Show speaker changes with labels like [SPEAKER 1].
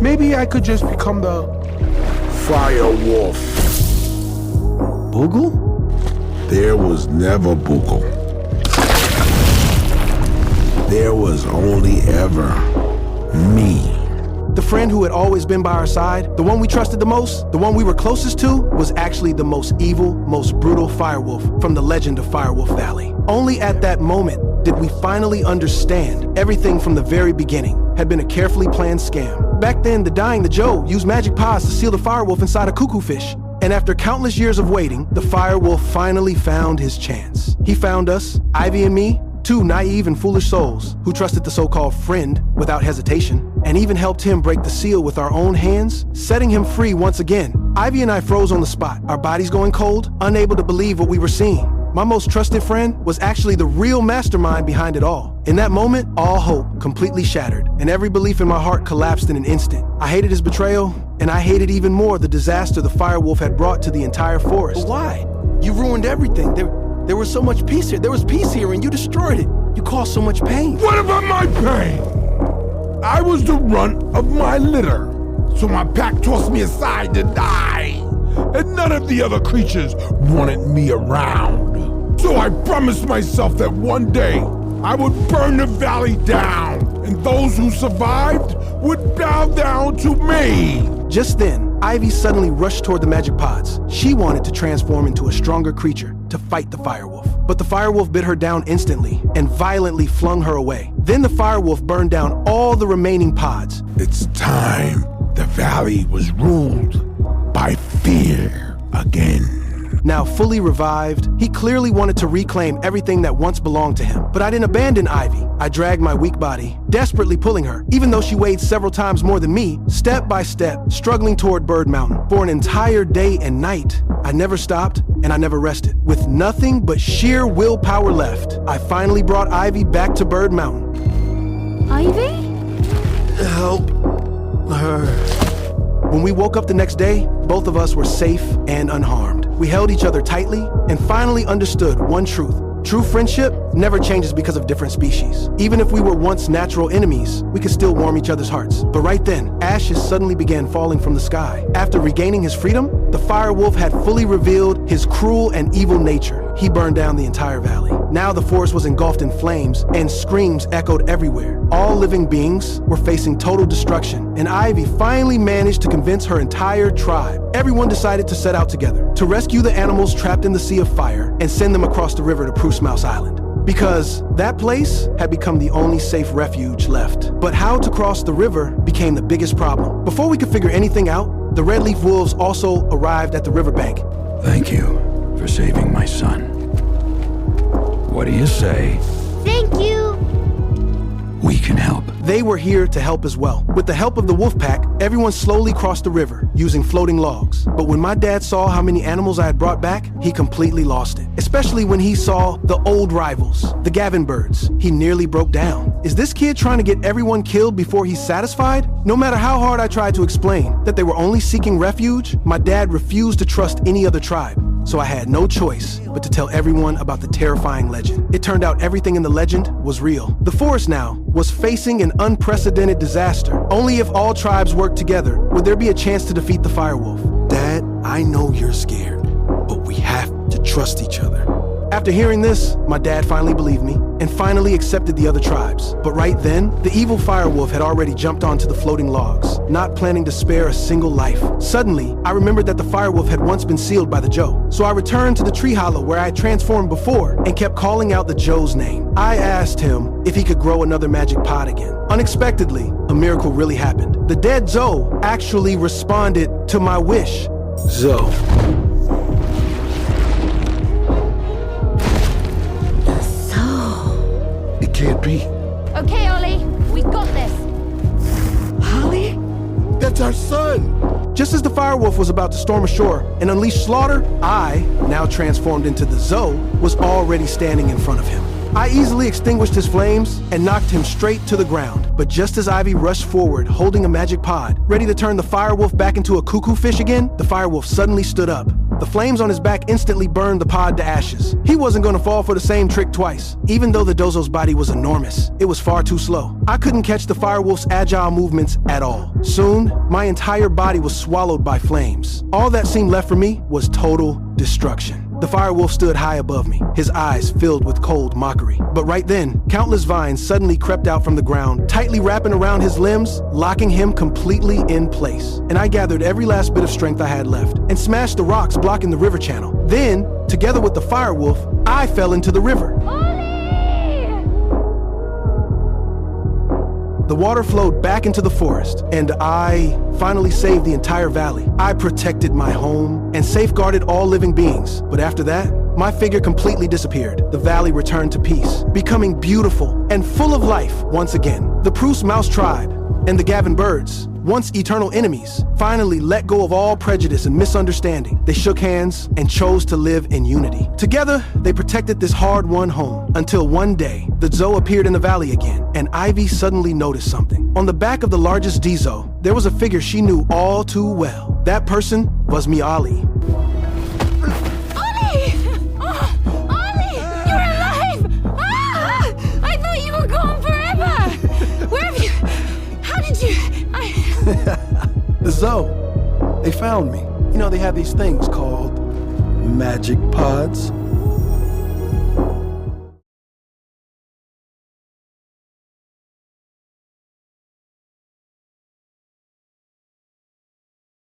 [SPEAKER 1] Maybe I could just become the Fire Wolf.
[SPEAKER 2] Boogle?
[SPEAKER 3] There was never Boogle. There was only ever me.
[SPEAKER 2] The friend who had always been by our side, the one we trusted the most, the one we were closest to, was actually the most evil, most brutal firewolf from the legend of Firewolf Valley. Only at that moment did we finally understand everything from the very beginning had been a carefully planned scam. Back then, the Joe used magic pods to seal the firewolf inside a cuckoo fish. And after countless years of waiting, the firewolf finally found his chance. He found us, Ivy and me, two naive and foolish souls who trusted the so-called friend without hesitation, and even helped him break the seal with our own hands, setting him free once again. Ivy and I froze on the spot, our bodies going cold, unable to believe what we were seeing. My most trusted friend was actually the real mastermind behind it all. In that moment, all hope completely shattered, and every belief in my heart collapsed in an instant. I hated his betrayal, and I hated even more the disaster the firewolf had brought to the entire forest.
[SPEAKER 4] But why? You ruined everything. There was so much peace here. There was peace here, and you destroyed it. You caused so much pain.
[SPEAKER 1] What about my pain? I was the runt of my litter, so my pack tossed me aside to die. And none of the other creatures wanted me around. So I promised myself that one day I would burn the valley down, and those who survived would bow down to me.
[SPEAKER 2] Just then, Ivy suddenly rushed toward the magic pods. She wanted to transform into a stronger creature to fight the firewolf. But the firewolf bit her down instantly and violently flung her away. Then the firewolf burned down all the remaining pods.
[SPEAKER 1] It's time the valley was ruled by fear again.
[SPEAKER 2] Now fully revived, he clearly wanted to reclaim everything that once belonged to him. But I didn't abandon Ivy. I dragged my weak body, desperately pulling her, even though she weighed several times more than me, step by step, struggling toward Bird Mountain. For an entire day and night, I never stopped and I never rested. With nothing but sheer willpower left, I finally brought Ivy back to Bird Mountain.
[SPEAKER 5] Ivy?
[SPEAKER 4] Help her.
[SPEAKER 2] When we woke up the next day, both of us were safe and unharmed. We held each other tightly and finally understood one truth. True friendship never changes because of different species. Even if we were once natural enemies, we could still warm each other's hearts. But right then, ashes suddenly began falling from the sky. After regaining his freedom, the firewolf had fully revealed his cruel and evil nature. He burned down the entire valley. Now the forest was engulfed in flames and screams echoed everywhere. All living beings were facing total destruction, and Ivy finally managed to convince her entire tribe. Everyone decided to set out together to rescue the animals trapped in the sea of fire and send them across the river to Spruce Mouse Island, because that place had become the only safe refuge left. But how to cross the river became the biggest problem. Before we could figure anything out, the Red Leaf Wolves also arrived at the riverbank.
[SPEAKER 6] Thank you for saving my son. What do you say?
[SPEAKER 5] Thank you.
[SPEAKER 6] We can help.
[SPEAKER 2] They were here to help as well. With the help of the wolf pack, everyone slowly crossed the river using floating logs. But when my dad saw how many animals I had brought back, he completely lost it. Especially when he saw the old rivals, the Gavin birds. He nearly broke down. Is this kid trying to get everyone killed before he's satisfied? No matter how hard I tried to explain that they were only seeking refuge, my dad refused to trust any other tribe. So I had no choice but to tell everyone about the terrifying legend. It turned out everything in the legend was real. The forest now was facing an unprecedented disaster. Only if all tribes worked together would there be a chance to defeat the firewolf.
[SPEAKER 4] Dad, I know you're scared, but we have to trust each other.
[SPEAKER 2] After hearing this, my dad finally believed me and finally accepted the other tribes. But right then, the evil firewolf had already jumped onto the floating logs, not planning to spare a single life. Suddenly, I remembered that the firewolf had once been sealed by the Joe. So I returned to the tree hollow where I had transformed before and kept calling out the Joe's name. I asked him if he could grow another magic pod again. Unexpectedly, a miracle really happened. The dead Zoe actually responded to my wish.
[SPEAKER 4] Zoe. It can't be.
[SPEAKER 5] Okay, Ollie, we got this.
[SPEAKER 4] Holly? That's our son!
[SPEAKER 2] Just as the firewolf was about to storm ashore and unleash slaughter, I, now transformed into the Zoe, was already standing in front of him. I easily extinguished his flames and knocked him straight to the ground. But just as Ivy rushed forward, holding a magic pod, ready to turn the firewolf back into a cuckoo fish again, the firewolf suddenly stood up. The flames on his back instantly burned the pod to ashes. He wasn't gonna fall for the same trick twice. Even though the Dozo's body was enormous, it was far too slow. I couldn't catch the firewolf's agile movements at all. Soon, my entire body was swallowed by flames. All that seemed left for me was total destruction. The firewolf stood high above me, his eyes filled with cold mockery. But right then, countless vines suddenly crept out from the ground, tightly wrapping around his limbs, locking him completely in place. And I gathered every last bit of strength I had left and smashed the rocks blocking the river channel. Then, together with the firewolf, I fell into the river. The water flowed back into the forest, and I finally saved the entire valley. I protected my home and safeguarded all living beings. But after that, my figure completely disappeared. The valley returned to peace, becoming beautiful and full of life once again. The Pruss Mouse tribe and the Gavin birds, once eternal enemies, finally let go of all prejudice and misunderstanding. They shook hands and chose to live in unity. Together, they protected this hard-won home until one day, the Zo appeared in the valley again, and Ivy suddenly noticed something. On the back of the largest Dizo, there was a figure she knew all too well. That person was Miali.
[SPEAKER 5] Ollie! Oh, Ollie! You're alive! Ah! I thought you were gone forever! Where have you... How did you...
[SPEAKER 4] The Zo, they found me. You know, they have these things called magic pods.